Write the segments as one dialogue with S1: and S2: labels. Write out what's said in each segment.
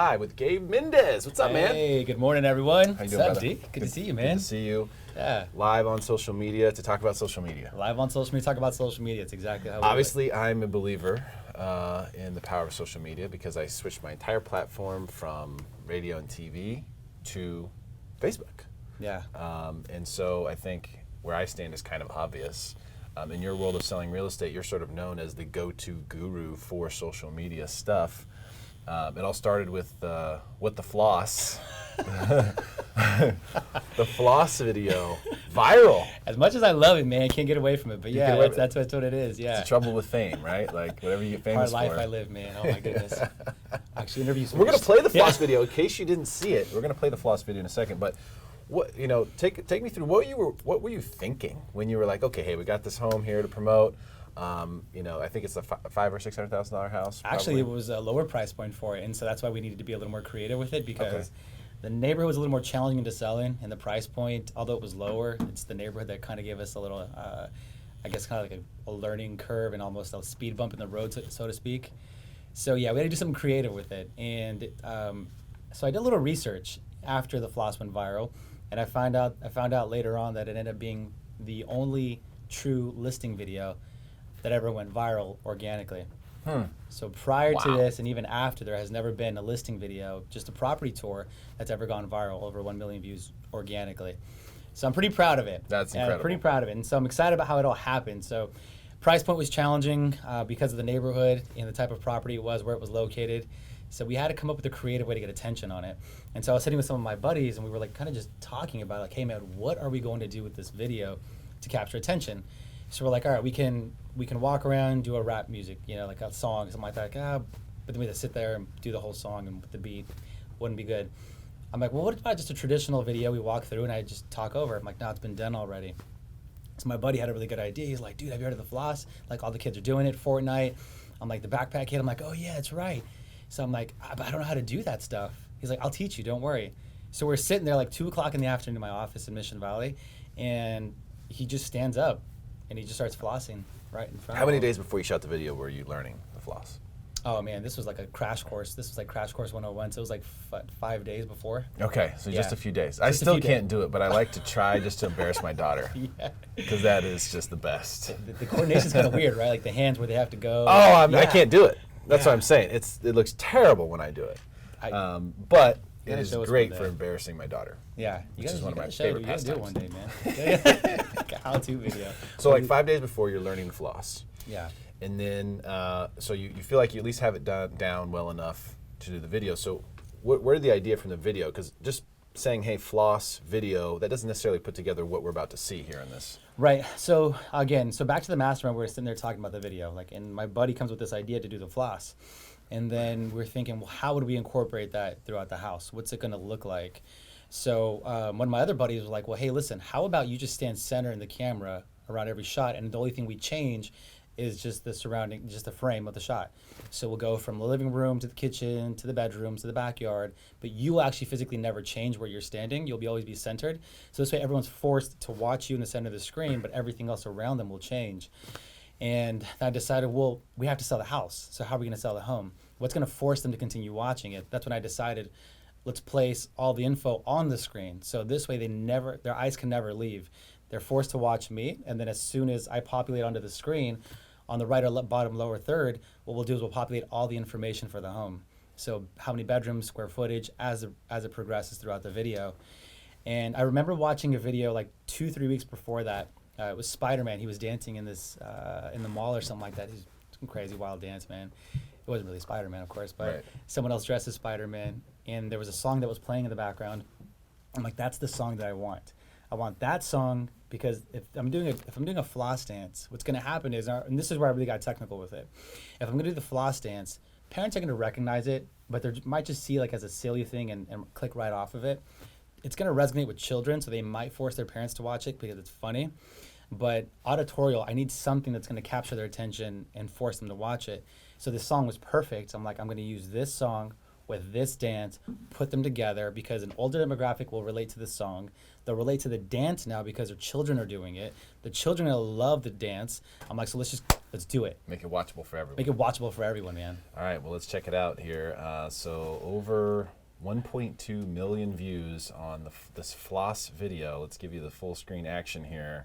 S1: live with Gabe Mendez. What's up, man?
S2: Hey, good morning, everyone.
S1: How you doing,
S2: What's up,
S1: brother?
S2: D? Good to see you, man.
S1: Good to see you.
S2: Yeah.
S1: Live on social media to talk about social media.
S2: Live on social media, talk about social media. It's exactly how we
S1: Obviously, I'm a believer in the power of social media because I switched my entire platform from radio and TV to Facebook.
S2: Yeah.
S1: And so I think where I stand is kind of obvious. In your world of selling real estate, you're sort of known as the go-to guru for social media stuff. It all started with What the Floss. The Floss video, viral.
S2: As much as I love it, man, I can't get away from it. But yeah, that's what it is. Yeah.
S1: It's the trouble with fame, right? Like whatever you get famous
S2: Hard
S1: for.
S2: life I live, man. Oh my goodness. Actually, interviews.
S1: We're gonna play the Floss video in case you didn't see it. We're gonna play the Floss video in a second, but. What take me through what were you thinking when you were like, okay, hey, we got this home here to promote. I think it's a $500,000 or $600,000 house.
S2: Actually, it was a lower price point for it, and so that's why we needed to be a little more creative with it because the neighborhood was a little more challenging to sell in, and the price point, although it was lower, it's the neighborhood that kind of gave us a little, I guess, kind of like a learning curve and almost a speed bump in the road, so to speak. So yeah, we had to do something creative with it, and so I did a little research after the Floss went viral. And I found out later on that it ended up being the only true listing video that ever went viral organically. So prior to this and even after, there has never been a listing video, just a property tour, that's ever gone viral, over 1 million views organically. So I'm pretty proud of it.
S1: That's incredible.
S2: I'm pretty proud of it. And so I'm excited about how it all happened. So price point was challenging because of the neighborhood and the type of property it was, where it was located. So we had to come up with a creative way to get attention on it. And so I was sitting with some of my buddies and we were like kind of just talking about like, hey man, what are we going to do with this video to capture attention? So we're like, all right, we can walk around, do a rap music, like a song, something like that. But then we had to sit there and do the whole song and with the beat wouldn't be good. I'm like, well, what about just a traditional video we walk through and I just talk over it? I'm like, no, it's been done already. So my buddy had a really good idea. He's like, dude, have you heard of the Floss? Like all the kids are doing it, Fortnite. I'm like, the backpack kid. I'm like, oh yeah, that's right. So I'm like, I don't know how to do that stuff. He's like, I'll teach you, don't worry. So we're sitting there like 2 o'clock in the afternoon in my office in Mission Valley, and he just stands up and he just starts flossing right in front of me.
S1: How many days before you shot the video were you learning the floss?
S2: Oh man, this was like a crash course. This was like Crash Course 101, so it was like 5 days before.
S1: Okay, so just a few days. I still can't do it, but I like to try just to embarrass my daughter. Yeah. Because that is just the best.
S2: The coordination's kind of weird, right? Like the hands where they have to go.
S1: I can't do it. That's what I'm saying. It looks terrible when I do it. But it is great for embarrassing my daughter.
S2: Yeah.
S1: Which is one of my favorite pastimes.
S2: You gotta do it one day, man. Like a how-to video.
S1: So like 5 days before you're learning the floss.
S2: Yeah.
S1: And then, so you feel like you at least have it down well enough to do the video. So where did the idea from the video? Because just saying, hey, floss video, that doesn't necessarily put together what we're about to see here in this.
S2: Right. So again, back to the mastermind, we're sitting there talking about the video, and my buddy comes with this idea to do the floss. And then we're thinking, well, how would we incorporate that throughout the house? What's it going to look like? So one of my other buddies was like, well, hey, listen, how about you just stand center in the camera around every shot, and the only thing we change is just the surrounding, just the frame of the shot. So we'll go from the living room to the kitchen to the bedroom to the backyard, but you will actually physically never change where you're standing. You'll always be centered. So this way everyone's forced to watch you in the center of the screen, but everything else around them will change. And I decided, well, we have to sell the house. So how are we going to sell the home? What's going to force them to continue watching it? That's when I decided, let's place all the info on the screen. So this way their eyes can never leave. They're forced to watch me, and then as soon as I populate onto the screen, on the right or bottom lower third, what we'll do is we'll populate all the information for the home. So how many bedrooms, square footage, as it progresses throughout the video. And I remember watching a video like 2-3 weeks before that. It was Spider-Man. He was dancing in this in the mall or something like that. He's some crazy wild dance, man. It wasn't really Spider-Man, of course, but someone else dressed as Spider-Man. And there was a song that was playing in the background. I'm like, that's the song that I want. I want that song because if I'm doing a floss dance, what's going to happen is, and this is where I really got technical with it. If I'm going to do the floss dance, parents are going to recognize it, but they might just see like as a silly thing and click right off of it. It's going to resonate with children, so they might force their parents to watch it because it's funny. But auditorial, I need something that's going to capture their attention and force them to watch it. So this song was perfect. I'm like, I'm going to use this song with this dance, put them together because an older demographic will relate to the song. They'll relate to the dance now because their children are doing it. The children will love the dance. I'm like, so let's do it.
S1: Make it watchable for everyone.
S2: Make it watchable for everyone, man.
S1: All right, well, let's check it out here. So over 1.2 million views on this floss video. Let's give you the full screen action here.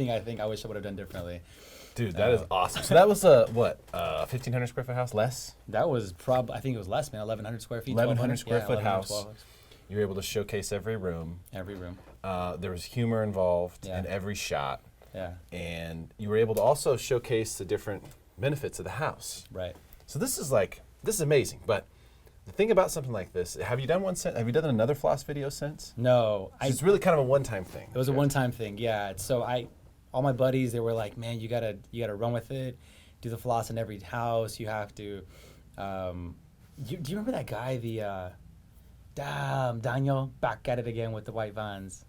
S2: I think I wish I would have done differently.
S1: Dude, that is awesome. So that was a 1,500 square foot house less?
S2: That was I think it was less, man. 1,100 square feet.
S1: 1,100 square foot
S2: 1,100,
S1: house.
S2: 1,200.
S1: You were able to showcase every room.
S2: Every room.
S1: There was humor involved
S2: Yeah.
S1: in every shot.
S2: Yeah.
S1: And you were able to also showcase the different benefits of the house.
S2: Right.
S1: So this is amazing. But the thing about something like this, have you done have you done another floss video since?
S2: No.
S1: It's really kind of a one-time thing.
S2: It was a one-time thing, yeah. So all my buddies, they were like, man, you gotta run with it, do the floss in every house. You have to. Do you remember that guy, Daniel, back at it again with the white Vans?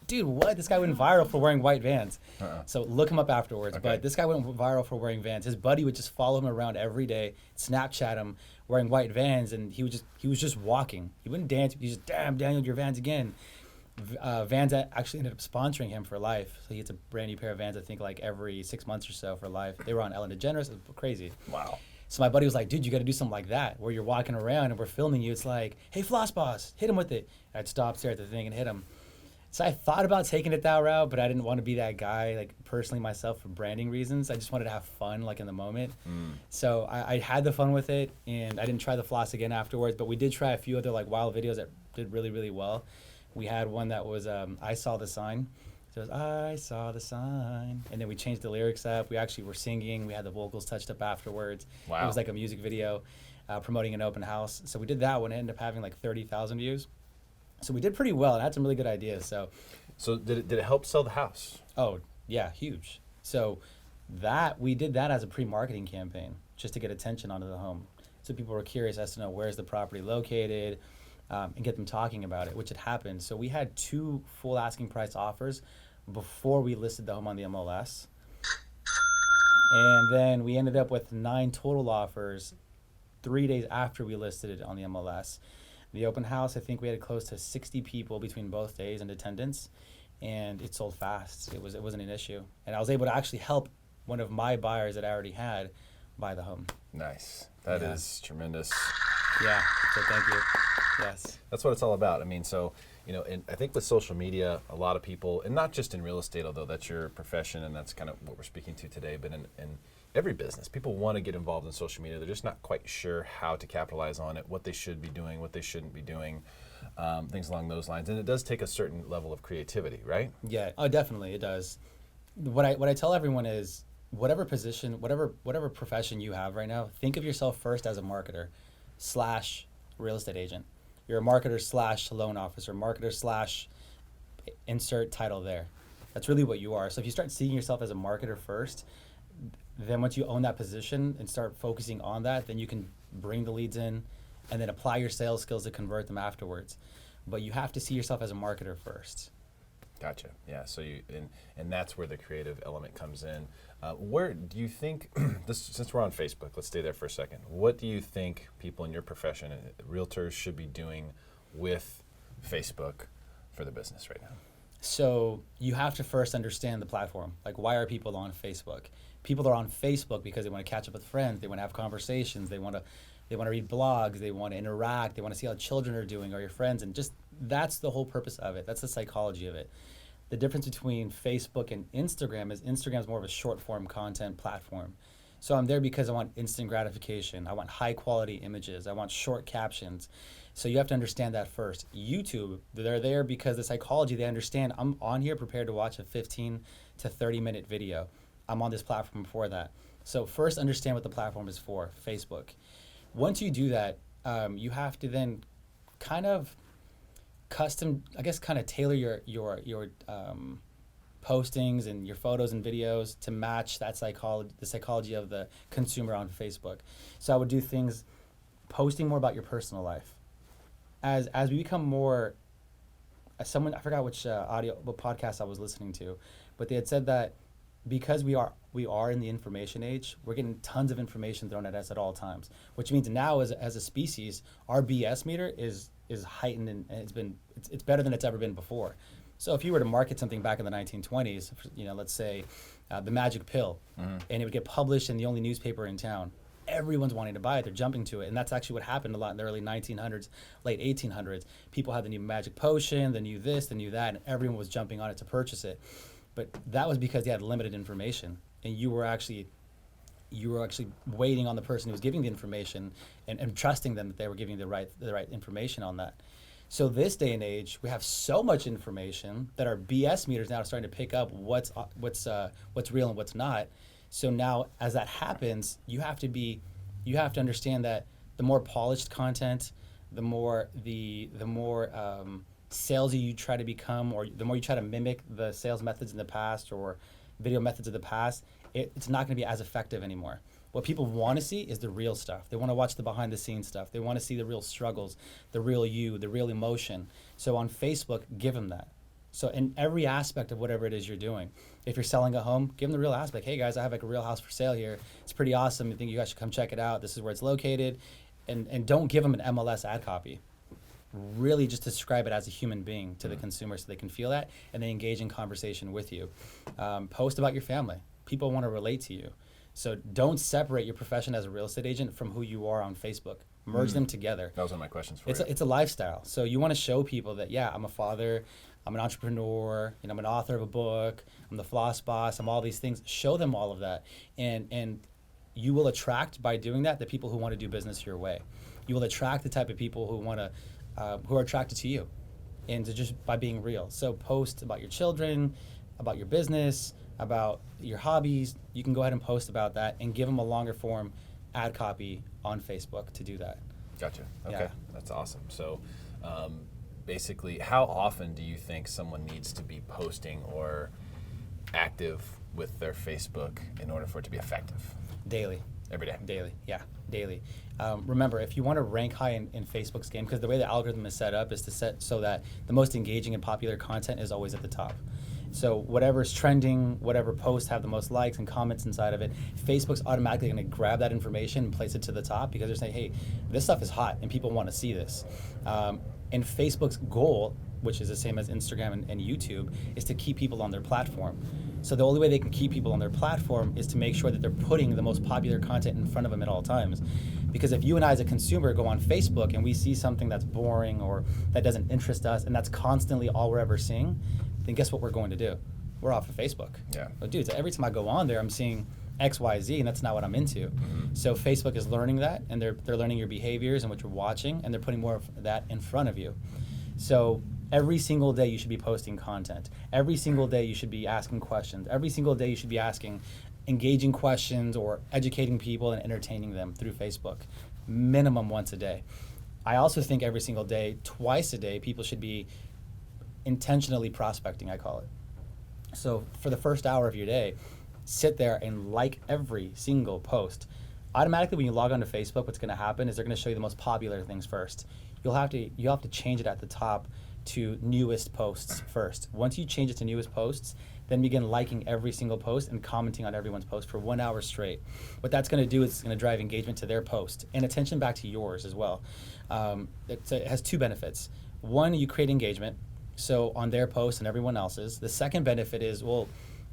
S2: Dude, what? This guy went viral for wearing white Vans. So look him up afterwards.
S1: Okay.
S2: But this guy went viral for wearing Vans. His buddy would just follow him around every day, Snapchat him wearing white Vans, and he was just walking. He wouldn't dance. He just, damn, Daniel, your Vans again. Vans actually ended up sponsoring him for life. So he gets a brand new pair of Vans, I think, like every 6 months or so for life. They were on Ellen DeGeneres. It was crazy.
S1: Wow.
S2: So my buddy was like, dude, you got to do something like that where you're walking around and we're filming you. It's like, hey, Floss Boss, hit him with it. And I'd stop, stare at the thing, and hit him. So I thought about taking it that route, but I didn't want to be that guy, like personally myself, for branding reasons. I just wanted to have fun, like in the moment. So I had the fun with it, and I didn't try the floss again afterwards. But we did try a few other like wild videos that did really, really well. We had one that was "I Saw the Sign." So it was "I Saw the Sign," and then we changed the lyrics up. We actually were singing. We had the vocals touched up afterwards.
S1: Wow.
S2: It was like a music video promoting an open house. So we did that one. It ended up having like 30,000 views. So we did pretty well and had some really good ideas. So
S1: did it help sell the house?
S2: oh yeah, huge. So that we did that as a pre-marketing campaign just to get attention onto the home. So people were curious as to know where's the property located, and get them talking about it, which had happened. So we had 2 full asking price offers before we listed the home on the MLS. And then we ended up with 9 total offers 3 days after we listed it on the MLS. The open house, I think we had close to 60 people between both days in attendance, and it sold fast. It wasn't an issue, and I was able to actually help one of my buyers that I already had buy the home.
S1: Nice. That
S2: Yeah.
S1: is tremendous.
S2: Yeah. So thank you. Yes.
S1: That's what it's all about. I mean, so, and I think with social media, a lot of people, and not just in real estate, although that's your profession and that's kind of what we're speaking to today, but in every business, people want to get involved in social media. They're just not quite sure how to capitalize on it, what they should be doing, what they shouldn't be doing, things along those lines. And it does take a certain level of creativity, right?
S2: Yeah. Oh, definitely, it does. What I tell everyone is, whatever position, whatever profession you have right now, think of yourself first as a marketer / real estate agent. You're a marketer / loan officer, marketer / insert title there. That's really what you are. So if you start seeing yourself as a marketer first, then once you own that position and start focusing on that, then you can bring the leads in and then apply your sales skills to convert them afterwards. But you have to see yourself as a marketer first.
S1: Gotcha. Yeah. So and that's where the creative element comes in. Where do you think since we're on Facebook, let's stay there for a second. What do you think people in your profession, realtors, should be doing with Facebook for the business right now?
S2: So you have to first understand the platform. Like, why are people on Facebook? People are on Facebook because they want to catch up with friends. They want to have conversations. They want to read blogs. They want to interact. They want to see how children are doing or your friends. And just that's the whole purpose of it. That's the psychology of it. The difference between Facebook and Instagram is Instagram is more of a short form content platform. So I'm there because I want instant gratification. I want high quality images. I want short captions. So you have to understand that first. YouTube, they're there because the psychology, they understand I'm on here prepared to watch a 15 to 30 minute video. I'm on this platform for that. So first understand what the platform is for, Facebook. Once you do that, you have to then kind of tailor your postings and your photos and videos to match that the psychology of the consumer on Facebook. So I would do things, posting more about your personal life. As we become more, I forgot what podcast I was listening to, but they had said that because we are in the information age, we're getting tons of information thrown at us at all times, which means now as a species, our BS meter is heightened and it's better than it's ever been before. So if you were to market something back in the 1920s, let's say the magic pill, and it would get published in the only newspaper in town, everyone's wanting to buy it. They're jumping to it. And that's actually what happened a lot in the early 1900s, late 1800s. People had the new magic potion, the new this, the new that, and everyone was jumping on it to purchase it. But that was because they had limited information, and you were actually waiting on the person who was giving the information and trusting them that they were giving the right information on that. So this day and age, we have so much information that our BS meters now are starting to pick up what's real and what's not. So now, as that happens, you have to understand that the more polished content, the more salesy you try to become, or the more you try to mimic the sales methods in the past or video methods of the past, it's not going to be as effective anymore. What people want to see is the real stuff. They want to watch the behind the scenes stuff. They want to see the real struggles, the real you, the real emotion. So on Facebook, give them that. So in every aspect of whatever it is you're doing, if you're selling a home, give them the real aspect. Hey guys, I have like a real house for sale here. It's pretty awesome. I think you guys should come check it out. This is where it's located. And don't give them an MLS ad copy. Really just describe it as a human being to the consumer so they can feel that and they engage in conversation with you. Post about your family. People want to relate to you. So don't separate your profession as a real estate agent from who you are on Facebook. merge them together.
S1: That was one of my questions for
S2: It's
S1: you.
S2: it's a lifestyle. So you want to show people that, yeah, I'm a father, I'm an entrepreneur, I'm an author of a book, I'm the floss boss, I'm all these things. Show them all of that, and you will attract, by doing that, the people who want to do business your way. You will attract the type of people who are attracted to you, and to just by being real. So post about your children, about your business, about your hobbies. You can go ahead and post about that and give them a longer form ad copy on Facebook to do that.
S1: Gotcha. Okay,
S2: Yeah.
S1: that's awesome. So, basically, how often do you think someone needs to be posting or active with their Facebook in order for it to be effective?
S2: Daily.
S1: Every day.
S2: Daily, yeah, daily. Remember, if you want to rank high in Facebook's game, because the way the algorithm is set up is to set so that the most engaging and popular content is always at the top. So whatever's trending, whatever posts have the most likes and comments inside of it, Facebook's automatically going to grab that information and place it to the top, because they're saying, hey, this stuff is hot and people want to see this. And Facebook's goal, which is the same as Instagram and YouTube, is to keep people on their platform. So the only way they can keep people on their platform is to make sure that they're putting the most popular content in front of them at all times. Because if you and I as a consumer go on Facebook and we see something that's boring or that doesn't interest us, and that's constantly all we're ever seeing, then guess what we're going to do? We're off of Facebook.
S1: Yeah.
S2: But dude, so every time I go on there, I'm seeing X, Y, Z, and that's not what I'm into. So Facebook is learning that, and they're learning your behaviors and what you're watching, and they're putting more of that in front of you. So every single day you should be posting content. Every single day you should be asking questions. Every single day you should be asking engaging questions or educating people and entertaining them through Facebook. Minimum once a day. I also think every single day, twice a day, people should be intentionally prospecting, I call it. So for the first hour of your day, sit there and like every single post. Automatically, when you log onto Facebook, what's going to happen is they're going to show you the most popular things first. You'll have to change it at the top to newest posts first. Once you change it to newest posts, then begin liking every single post and commenting on everyone's post for 1 hour straight. What that's going to do is it's going to drive engagement to their post and attention back to yours as well. It has two benefits. One, you create engagement, so on their post and everyone else's. The second benefit is, well,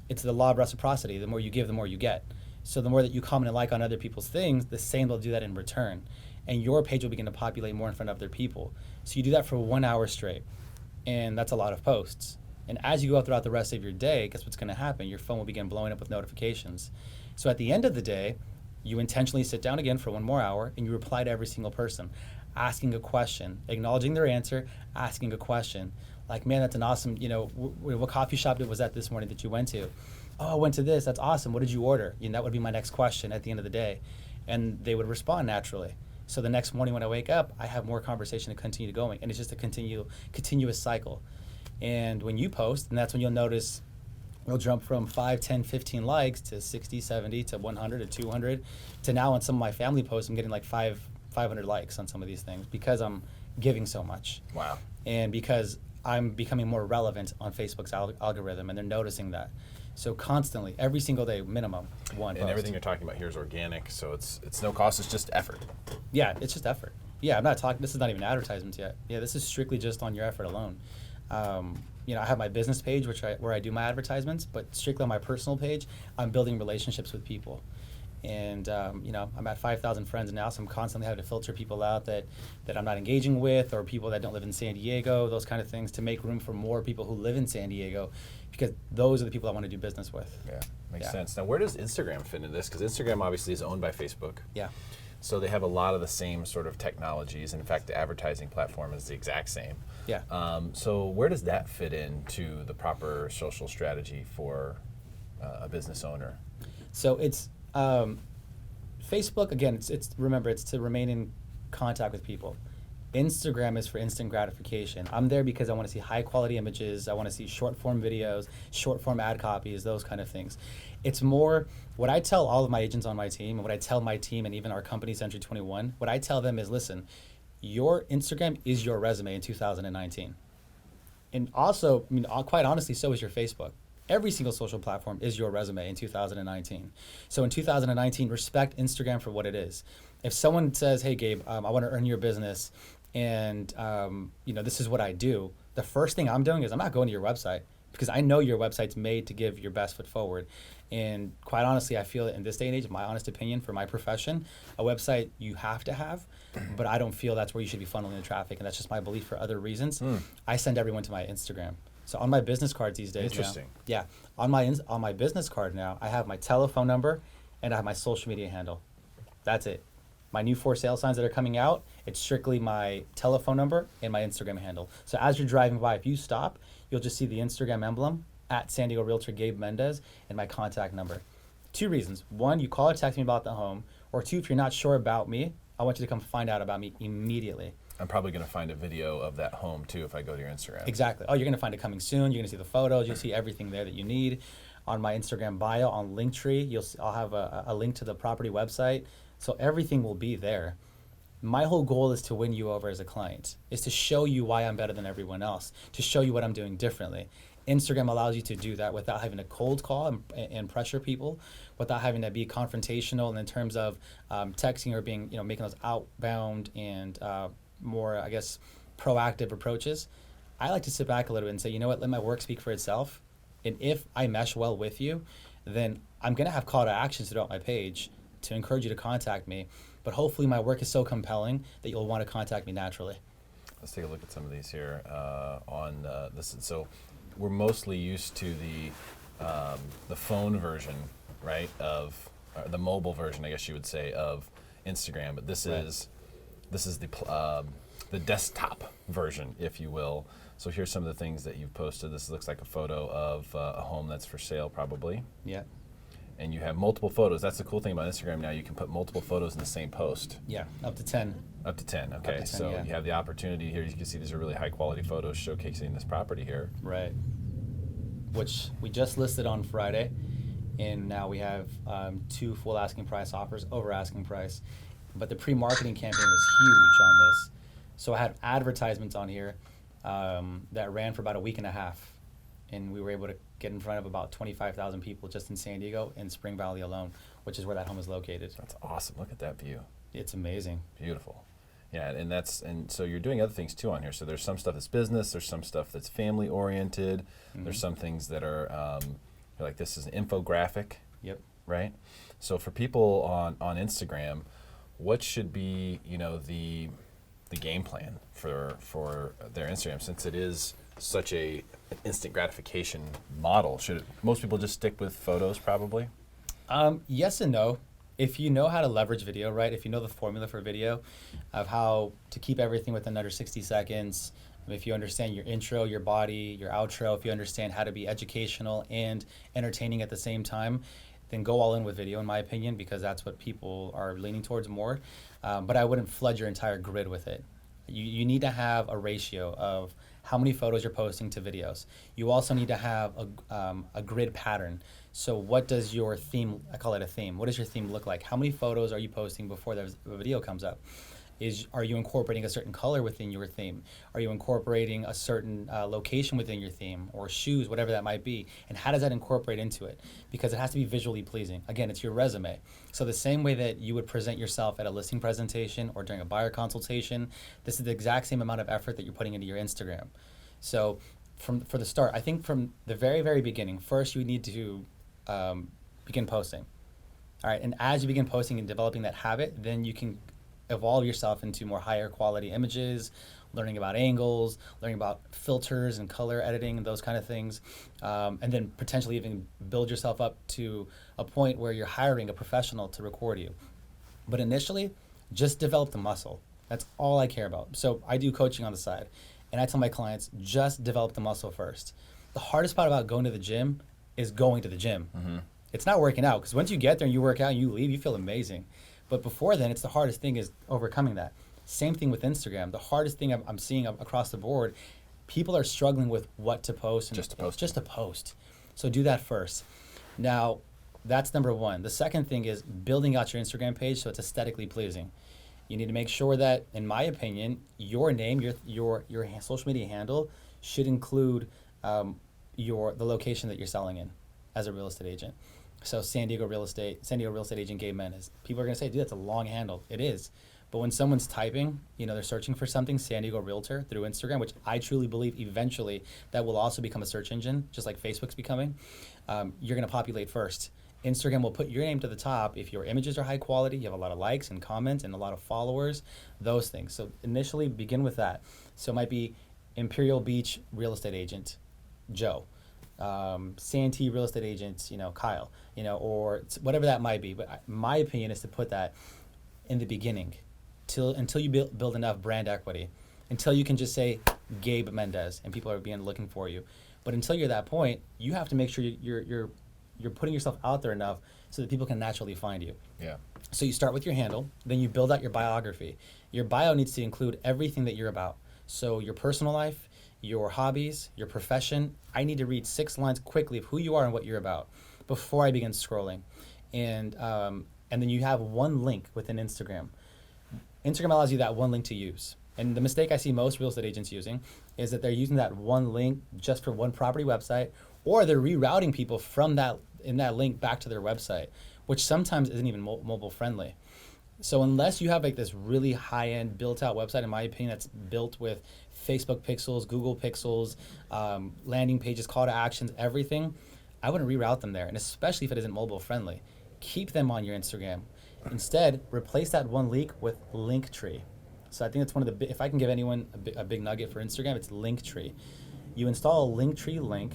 S2: it's the law of reciprocity. The more you give, the more you get. So the more that you comment and like on other people's things, the same they'll do that in return. And your page will begin to populate more in front of their people. So you do that for 1 hour straight, and that's a lot of posts. And as you go out throughout the rest of your day, guess what's going to happen? Your phone will begin blowing up with notifications. So at the end of the day, you intentionally sit down again for 1 more hour, and you reply to every single person, asking a question, acknowledging their answer, asking a question. Like, man, that's an awesome, what coffee shop was that this morning that you went to? Oh, I went to this. That's awesome. What did you order? That would be my next question at the end of the day. And they would respond naturally. So the next morning when I wake up, I have more conversation to continue going. And it's just a continuous cycle. And when you post, and that's when you'll notice you'll jump from 5, 10, 15 likes to 60, 70, to 100, to 200, to now on some of my family posts, I'm getting like 500 likes on some of these things because I'm giving so much.
S1: Wow.
S2: And because I'm becoming more relevant on Facebook's algorithm, and they're noticing that. So constantly, every single day, minimum one post.
S1: And everything you're talking about here is organic, so it's no cost, it's just effort.
S2: Yeah, it's just effort. Yeah, I'm not talking, this is not even advertisements yet. Yeah, this is strictly just on your effort alone. I have my business page, where I do my advertisements, but strictly on my personal page, I'm building relationships with people. And, I'm at 5,000 friends now, so I'm constantly having to filter people out that I'm not engaging with, or people that don't live in San Diego, those kind of things, to make room for more people who live in San Diego, because those are the people I want to do business with.
S1: Yeah, makes sense. Now, where does Instagram fit into this? Because Instagram obviously is owned by Facebook.
S2: Yeah.
S1: So they have a lot of the same sort of technologies. In fact, the advertising platform is the exact same.
S2: Yeah.
S1: So where does that fit into the proper social strategy for a business owner?
S2: So it's Facebook, again, remember, it's to remain in contact with people. Instagram is for instant gratification. I'm there because I want to see high quality images. I want to see short form videos, short form ad copies, those kind of things. It's more, what I tell all of my agents on my team, and what I tell my team and even our company, Century 21, what I tell them is, listen, your Instagram is your resume in 2019. And also, quite honestly, so is your Facebook. Every single social platform is your resume in 2019. So in 2019, respect Instagram for what it is. If someone says, hey, Gabe, I want to earn your business, and this is what I do, the first thing I'm doing is I'm not going to your website. because I know your website's made to give your best foot forward. And quite honestly, I feel that in this day and age, my honest opinion for my profession, a website you have to have, but I don't feel that's where you should be funneling the traffic. And that's just my belief for other reasons. I send everyone to my Instagram. So on my business cards these days,
S1: Interesting.
S2: now, yeah, on my business card now, I have my telephone number and I have my social media handle. That's it. My new for sale signs that are coming out, it's strictly my telephone number and my Instagram handle. So as you're driving by, if you stop, you'll just see the Instagram emblem at San Diego Realtor Gabe Mendez and my contact number. 2 reasons. 1, you call or text me about the home. Or 2, if you're not sure about me, I want you to come find out about me immediately.
S1: I'm probably going to find a video of that home too if I go to your Instagram.
S2: Exactly. Oh, you're going to find it coming soon. You're going to see the photos. You'll see everything there that you need. On my Instagram bio, on Linktree, I'll have a link to the property website. So everything will be there. My whole goal is to win you over as a client, is to show you why I'm better than everyone else, to show you what I'm doing differently. Instagram allows you to do that without having to cold call and pressure people, without having to be confrontational and in terms of texting or being, making those outbound and more, I guess, proactive approaches. I like to sit back a little bit and say, you know what, let my work speak for itself. And if I mesh well with you, then I'm going to have call to actions throughout my page to encourage you to contact me. But hopefully my work is so compelling that you'll want to contact me naturally.
S1: Let's take a look at some of these here on this. So we're mostly used to the phone version, right, of the mobile version, I guess you would say, of Instagram. But this is the desktop version, if you will. So here's some of the things that you've posted. This looks like a photo of a home that's for sale, probably.
S2: Yeah.
S1: And you have multiple photos. That's the cool thing about Instagram now. You can put multiple photos in the same post.
S2: Yeah, up to 10.
S1: Up to 10, okay.
S2: 10,
S1: so
S2: yeah.
S1: you have the opportunity here. You can see these are really high quality photos showcasing this property here.
S2: Right. Which we just listed on Friday. And now we have 2 full asking price offers, over asking price. But the pre-marketing campaign was huge on this. So I had advertisements on here that ran for about a week and a half. And we were able to get in front of about 25,000 people just in San Diego and Spring Valley alone, which is where that home is located.
S1: That's awesome. Look at that view.
S2: It's amazing.
S1: Beautiful. Yeah, and so you're doing other things too on here. So there's some stuff that's business. There's some stuff that's family oriented. Mm-hmm. There's some things that are like this is an infographic.
S2: Yep.
S1: Right. So for people on Instagram, what should be the game plan for their Instagram, since it is such an instant gratification model? Should most people just stick with photos probably?
S2: Yes and no. If you know how to leverage video, right? If you know the formula for video of how to keep everything within under 60 seconds, if you understand your intro, your body, your outro, if you understand how to be educational and entertaining at the same time, then go all in with video, in my opinion, because that's what people are leaning towards more. But I wouldn't flood your entire grid with it. You need to have a ratio of how many photos you're posting to videos. You also need to have a grid pattern. So what does your theme, I call it a theme, what does your theme look like? How many photos are you posting before the video comes up? Are you incorporating a certain color within your theme? Are you incorporating a certain location within your theme, or shoes, whatever that might be? And how does that incorporate into it? Because it has to be visually pleasing. Again, it's your resume. So the same way that you would present yourself at a listing presentation or during a buyer consultation, this is the exact same amount of effort that you're putting into your Instagram. So for the start, I think from the very, very beginning, first you need to begin posting. All right, and as you begin posting and developing that habit, then you can evolve yourself into more higher quality images, learning about angles, learning about filters and color editing and those kind of things, and then potentially even build yourself up to a point where you're hiring a professional to record you. But initially, just develop the muscle. That's all I care about. So I do coaching on the side, and I tell my clients, just develop the muscle first. The hardest part about going to the gym is going to the gym. Mm-hmm. It's not working out, because once you get there and you work out and you leave, you feel amazing. But before then, it's the hardest thing is overcoming that. Same thing with Instagram. The hardest thing I'm seeing across the board, people are struggling with what to post. And
S1: just to post.
S2: So do that first. Now, that's number one. The second thing is building out your Instagram page so it's aesthetically pleasing. You need to make sure that, in my opinion, your name, your social media handle should include the location that you're selling in as a real estate agent. So San Diego real estate agent Gabe Mendez. People are going to say, dude, that's a long handle. It is. But when someone's typing, they're searching for something, San Diego Realtor through Instagram, which I truly believe eventually that will also become a search engine, just like Facebook's becoming. You're going to populate first. Instagram will put your name to the top if your images are high quality, you have a lot of likes and comments and a lot of followers, those things. So initially begin with that. So it might be Imperial Beach real estate agent, Joe. Santee real estate agent, Kyle, or whatever that might be. But my opinion is to put that in the beginning until you build enough brand equity, until you can just say Gabe Mendez and people are looking for you. But until you're at that point, you have to make sure you're putting yourself out there enough so that people can naturally find you.
S1: Yeah.
S2: So you start with your handle, then you build out your biography. Your bio needs to include everything that you're about. So your personal life, your hobbies, your profession. I need to read 6 lines quickly of who you are and what you're about before I begin scrolling. And then you have one link within Instagram. Instagram allows you that one link to use. And the mistake I see most real estate agents using is that they're using that one link just for one property website, or they're rerouting people from that link back to their website, which sometimes isn't even mobile friendly. So unless you have like this really high-end built-out website, in my opinion, that's built with Facebook pixels, Google pixels, landing pages, call to actions, everything, I wouldn't reroute them there, and especially if it isn't mobile friendly. Keep them on your Instagram. Instead, replace that one link with Linktree. So I think that's one of the if I can give anyone a big nugget for Instagram, it's Linktree. You install a Linktree link.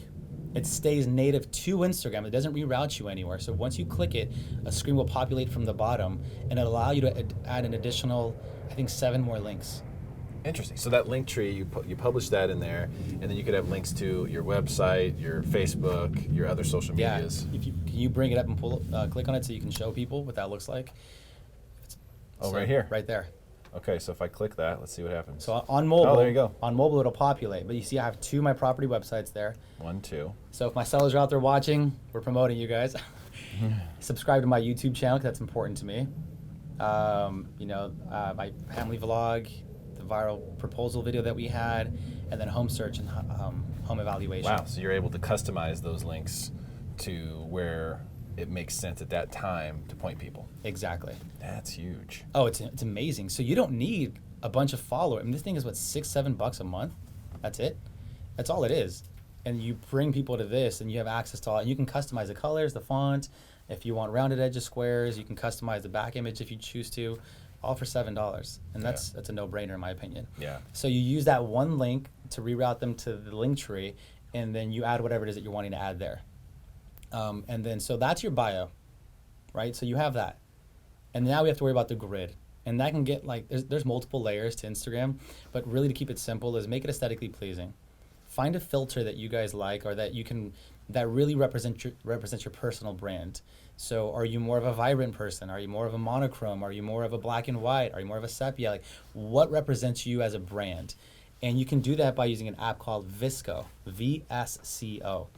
S2: It stays native to Instagram. It doesn't reroute you anywhere. So once you click it, a screen will populate from the bottom, and it'll allow you to add an additional, I think, 7 more links.
S1: Interesting. So that link tree, you publish that in there, and then you could have links to your website, your Facebook, your other social medias.
S2: Yeah. Can you bring it up and click on it so you can show people what that looks like?
S1: Right here.
S2: Right there.
S1: Okay, so if I click that, let's see what happens.
S2: So on mobile,
S1: there you go.
S2: On mobile, it'll populate. But you see, I have 2 my property websites there.
S1: 1, 2.
S2: So if my sellers are out there watching, we're promoting you guys. Subscribe to my YouTube channel, because that's important to me. My family vlog, the viral proposal video that we had, and then home search and home evaluation.
S1: Wow, so you're able to customize those links to where it makes sense at that time to point people.
S2: Exactly.
S1: That's huge.
S2: Oh, it's amazing. So you don't need a bunch of followers. I mean, this thing is what, $6-7 a month? That's it. That's all it is. And you bring people to this, and you have access to all. And you can customize the colors, the font. If you want rounded edges, squares, you can customize the back image if you choose to. All for $7, and that's a no-brainer in my opinion.
S1: Yeah.
S2: So you use that one link to reroute them to the link tree, and then you add whatever it is that you're wanting to add there. And then, so that's your bio, right? So you have that. And now we have to worry about the grid. And that can get there's multiple layers to Instagram, but really to keep it simple is make it aesthetically pleasing. Find a filter that you guys like, or that really represents your personal brand. So are you more of a vibrant person? Are you more of a monochrome? Are you more of a black and white? Are you more of a sepia? Like, what represents you as a brand? And you can do that by using an app called Visco, VSCO.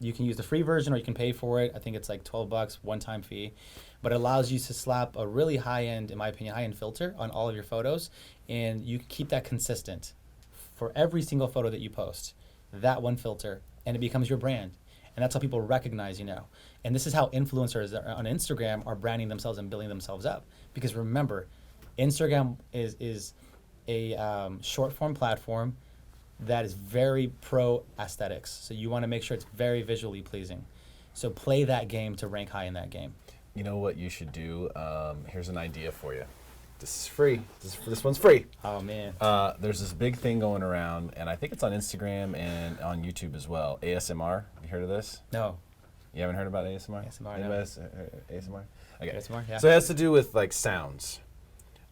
S2: You can use the free version, or you can pay for it. I think it's like $12, one-time fee. But it allows you to slap a really high-end, in my opinion, high-end filter on all of your photos, and you can keep that consistent for every single photo that you post. That one filter, and it becomes your brand. And that's how people recognize you now. And this is how influencers on Instagram are branding themselves and building themselves up. Because remember, Instagram is a short-form platform that is very pro aesthetics. So you want to make sure it's very visually pleasing. So play that game to rank high in that game.
S1: You know what you should do? Here's an idea for you. This is free. This one's free.
S2: Oh, man.
S1: There's this big thing going around, and I think it's on Instagram and on YouTube as well. ASMR. You heard of this?
S2: No.
S1: You haven't heard about ASMR?
S2: ASMR,
S1: Anybody
S2: no.
S1: else, ASMR? Okay.
S2: ASMR, yeah.
S1: So it has to do with like sounds.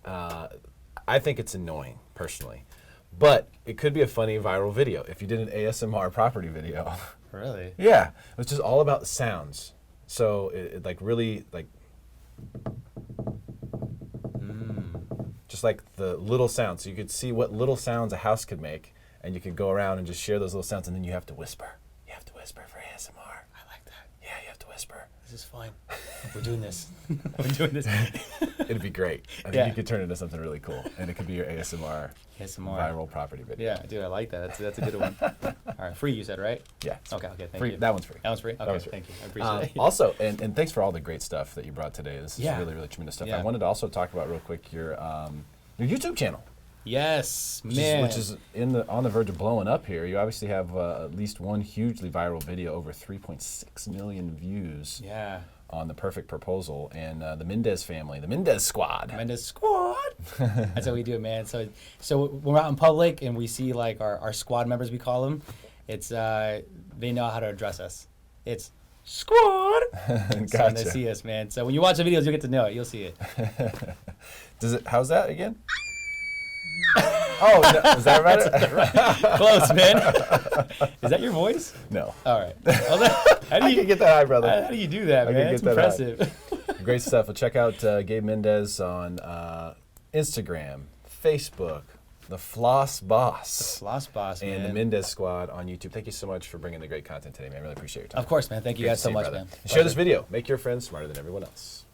S1: I think it's annoying, personally. But it could be a funny viral video if you did an ASMR property video.
S2: Really?
S1: Yeah. It's just all about sounds. So it like really like just like the little sounds. So you could see what little sounds a house could make, and you could go around and just share those little sounds, and then you have to whisper. You have to whisper for ASMR.
S2: I like that.
S1: Yeah, you have to whisper.
S2: This is fun. We're doing this. We're doing this.
S1: It'd be great. I think you could turn it into something really cool, and it could be your ASMR
S2: ASMR
S1: viral property video.
S2: Yeah, dude, I like that. That's a good one. All right, free you said, right?
S1: Yeah.
S2: Okay, thank
S1: Free.
S2: you.
S1: That one's free.
S2: That one's free? Okay,
S1: was free.
S2: thank you. I appreciate it.
S1: Also, and thanks for all the great stuff that you brought today. This is
S2: Yeah.
S1: really, really tremendous stuff.
S2: Yeah.
S1: I wanted to also talk about real quick your YouTube channel.
S2: Yes,
S1: Which
S2: man.
S1: which is on the verge of blowing up here. You obviously have at least one hugely viral video, over 3.6 million views
S2: yeah.
S1: on the perfect proposal, and the Mendez family, the Mendez squad.
S2: Mendez squad. That's how we do it, man. So when we're out in public and we see like our squad members, we call them, it's they know how to address us. It's squad. So
S1: Gotcha.
S2: they see us, man. So when you watch the videos, you'll get to know it. You'll see it.
S1: How's that again? Oh, no, is that right?
S2: Close, man. Is that your voice?
S1: No.
S2: All right. Well, how
S1: I can get that high, brother.
S2: How do you do that,
S1: I can
S2: man?
S1: get
S2: It's
S1: that high.
S2: impressive.
S1: Great stuff. Well, check out Gabe Mendez on Instagram, Facebook, The Floss Boss,
S2: Floss boss, man.
S1: and the Mendez Squad on YouTube. Thank you so much for bringing the great content today, man. I really appreciate your time.
S2: Of course, man. Thank you
S1: Great
S2: guys
S1: to
S2: so
S1: see
S2: much,
S1: brother.
S2: man.
S1: And share this
S2: Pleasure.
S1: video. Make your friends smarter than everyone else.